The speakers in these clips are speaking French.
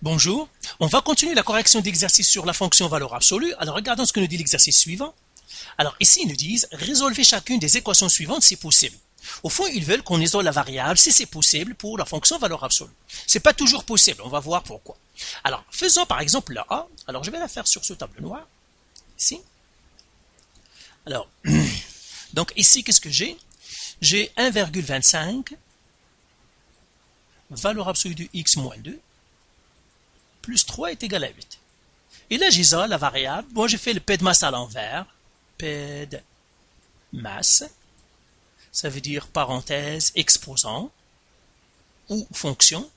Bonjour, on va continuer la correction d'exercice sur la fonction valeur absolue. Alors regardons ce que nous dit l'exercice suivant. Alors ici ils nous disent résolvez chacune des équations suivantes si possible. Au fond ils veulent qu'on isole la variable si c'est possible pour la fonction valeur absolue. C'est pas toujours possible, on va voir pourquoi. Alors faisons par exemple la A. Alors je vais la faire sur ce tableau noir. Ici. Alors donc ici qu'est-ce que j'ai? J'ai 1,25 valeur absolue de x moins 2 plus 3 est égal à 8. Et là, j'isole la variable. Moi, j'ai fait le P de masse à l'envers. P de masse, ça veut dire parenthèse, exposant ou fonction.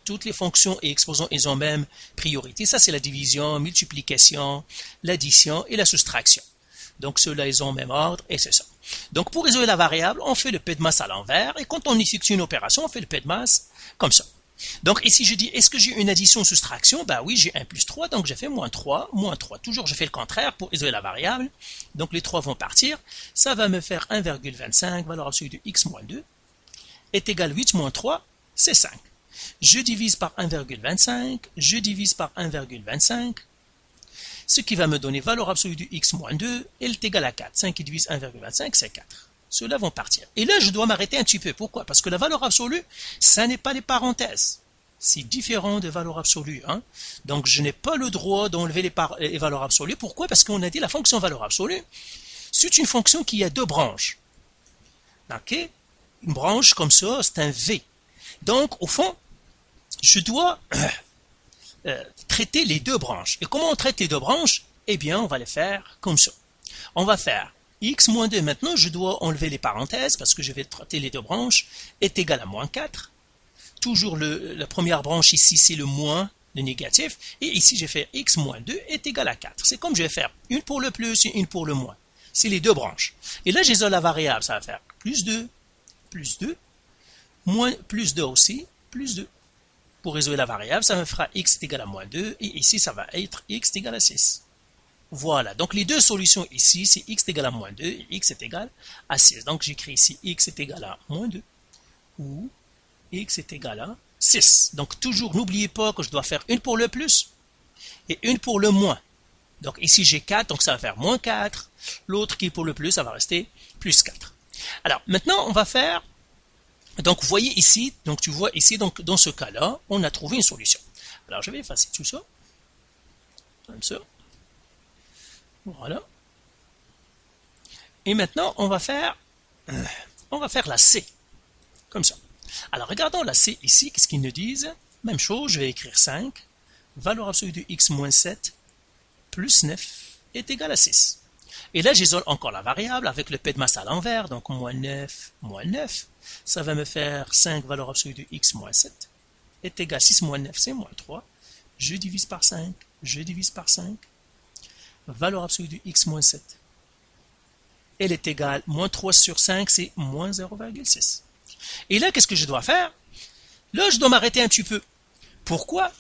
Toutes les fonctions et exposants, ils ont même priorité. Ça, c'est la division, multiplication, l'addition et la soustraction. Donc, ceux-là, ils ont le même ordre et c'est ça. Donc, pour isoler la variable, on fait le P de masse à l'envers. Et quand on effectue une opération, on fait le P de masse comme ça. Donc ici je dis, est-ce que j'ai une addition ou soustraction? Ben oui, j'ai 1 plus 3, donc j'ai fait moins 3, moins 3. Toujours je fais le contraire pour isoler la variable. Donc les 3 vont partir. Ça va me faire 1,25, valeur absolue de x moins 2, est égal à 8 moins 3, c'est 5. Je divise par 1,25, je divise par 1,25, ce qui va me donner valeur absolue de x moins 2, elle est égale à 4. 5 qui divise 1,25, c'est 4. Ceux-là vont partir. Et là, je dois m'arrêter un petit peu. Pourquoi? Parce que la valeur absolue, ça n'est pas les parenthèses. C'est différent de valeur absolue. Hein? Donc, je n'ai pas le droit d'enlever les valeurs absolues. Pourquoi? Parce qu'on a dit la fonction valeur absolue, c'est une fonction qui a deux branches. Ok? Une branche comme ça, c'est un V. Donc, au fond, je dois traiter les deux branches. Et comment on traite les deux branches? Eh bien, on va les faire comme ça. On va faire x moins 2, maintenant je dois enlever les parenthèses parce que je vais traiter les deux branches, est égal à moins 4. Toujours la première branche ici, c'est le moins, le négatif. Et ici, j'ai fait x moins 2 est égal à 4. C'est comme je vais faire une pour le plus et une pour le moins. C'est les deux branches. Et là, j'isole la variable, ça va faire plus 2, moins, plus 2 aussi, plus 2. Pour isoler la variable, ça me fera x est égal à moins 2. Et ici, ça va être x est égal à 6. Voilà, donc les deux solutions ici, c'est x est égal à moins 2 et x est égal à 6. Donc j'écris ici x est égal à moins 2 ou x est égal à 6. Donc toujours, n'oubliez pas que je dois faire une pour le plus et une pour le moins. Donc ici j'ai 4, donc ça va faire moins 4. L'autre qui est pour le plus, ça va rester plus 4. Alors maintenant, on va faire, donc vous voyez ici, donc tu vois ici, donc dans ce cas-là, on a trouvé une solution. Alors je vais effacer tout ça, comme ça. Voilà. Et maintenant, on va faire la C. Comme ça. Alors, regardons la C ici. Qu'est-ce qu'ils nous disent? Même chose, je vais écrire 5. Valeur absolue de x moins 7 plus 9 est égal à 6. Et là, j'isole encore la variable avec le P de masse à l'envers. Donc, moins 9, moins 9. Ça va me faire 5 valeur absolue de x moins 7 est égal à 6 moins 9, c'est moins 3. Je divise par 5. Je divise par 5. Valeur absolue de x moins 7. Elle est égale, moins 3 sur 5, c'est moins 0,6. Et là, qu'est-ce que je dois faire? Là, je dois m'arrêter un petit peu. Pourquoi?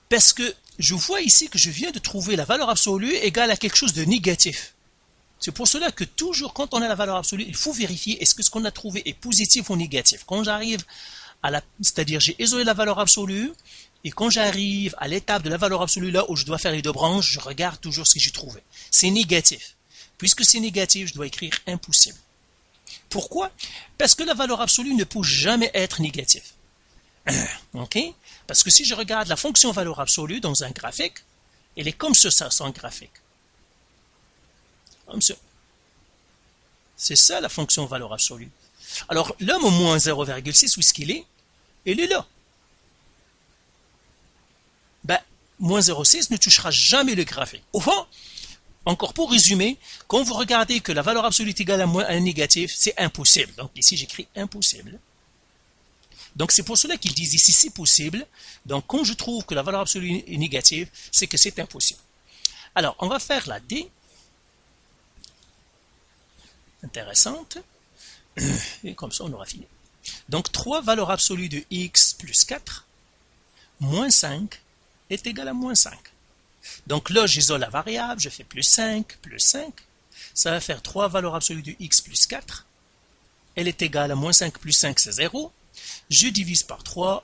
Parce que je vois ici que je viens de trouver la valeur absolue égale à quelque chose de négatif. C'est pour cela que toujours, quand on a la valeur absolue, il faut vérifier est-ce que ce qu'on a trouvé est positif ou négatif. Quand j'arrive à c'est-à-dire j'ai isolé la valeur absolue, et quand j'arrive à l'étape de la valeur absolue, là où je dois faire les deux branches, je regarde toujours ce que j'ai trouvé. C'est négatif. Puisque c'est négatif, je dois écrire impossible. Pourquoi? Parce que la valeur absolue ne peut jamais être négative. Ok? Parce que si je regarde la fonction valeur absolue dans un graphique, elle est comme ça, son graphique. Comme ça. C'est ça la fonction valeur absolue. Alors, là, mon moins 0,6, où est-ce qu'il est? Il est là. Ben, moins 0,6 ne touchera jamais le graphique. Au fond, encore pour résumer, quand vous regardez que la valeur absolue est égale à un négatif, c'est impossible. Donc ici, j'écris impossible. Donc c'est pour cela qu'ils disent ici, c'est possible. Donc quand je trouve que la valeur absolue est négative, c'est que c'est impossible. Alors, on va faire la D. Intéressante. Et comme ça, on aura fini. Donc 3 valeur absolue de x plus 4, moins 5, est égal à moins 5. Donc là, j'isole la variable, je fais plus 5, ça va faire 3 valeur absolue de x plus 4, elle est égale à moins 5 plus 5, c'est 0, je divise par 3,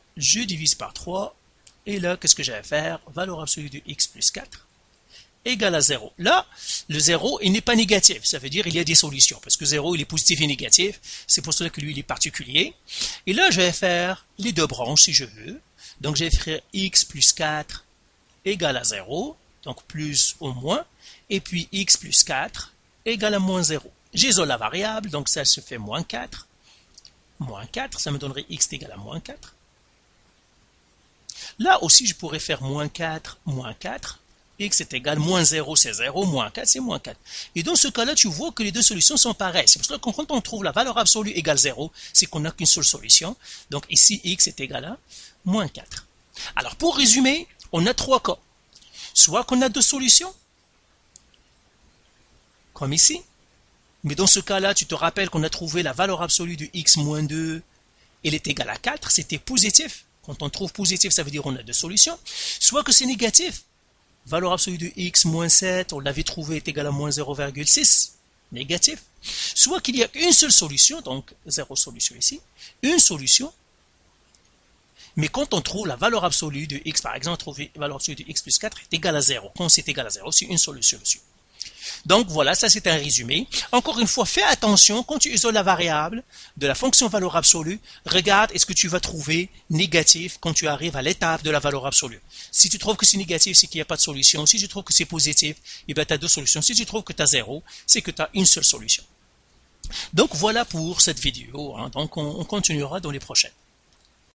Et là, qu'est-ce que j'ai à faire? Valeur absolue de x plus 4 égale à 0. Là, le 0, il n'est pas négatif. Ça veut dire qu'il y a des solutions. Parce que 0, il est positif et négatif. C'est pour cela que lui, il est particulier. Et là, je vais faire les deux branches, si je veux. Donc, je vais faire x plus 4 égale à 0. Donc, plus ou moins. Et puis, x plus 4 égale à moins 0. J'isole la variable. Donc, ça se fait moins 4. Moins 4, ça me donnerait x égale à moins 4. Là aussi, je pourrais faire moins 4, x est égal, moins 0 c'est 0, moins 4 c'est moins 4. Et dans ce cas-là, tu vois que les deux solutions sont pareilles. C'est pour cela que quand on trouve la valeur absolue égale 0, c'est qu'on n'a qu'une seule solution. Donc ici, x est égal à moins 4. Alors pour résumer, on a trois cas. Soit qu'on a deux solutions, comme ici. Mais dans ce cas-là, tu te rappelles qu'on a trouvé la valeur absolue de x moins 2, elle est égale à 4, c'était positif. Quand on trouve positif, ça veut dire qu'on a deux solutions. Soit que c'est négatif. Valeur absolue de x moins 7, on l'avait trouvé, est égale à moins 0,6. Négatif. Soit qu'il y a une seule solution, donc zéro solution ici. Une solution. Mais quand on trouve la valeur absolue de x, par exemple, trouver la valeur absolue de x plus 4 est égale à 0. Quand c'est égal à 0, c'est une seule solution. Donc voilà, ça c'est un résumé. Encore une fois, fais attention, quand tu isoles la variable de la fonction valeur absolue, regarde est-ce que tu vas trouver négatif quand tu arrives à l'étape de la valeur absolue. Si tu trouves que c'est négatif, c'est qu'il n'y a pas de solution. Si tu trouves que c'est positif, eh bien tu as deux solutions. Si tu trouves que tu as 0, c'est que tu as une seule solution. Donc voilà pour cette vidéo, hein. Donc on continuera dans les prochaines.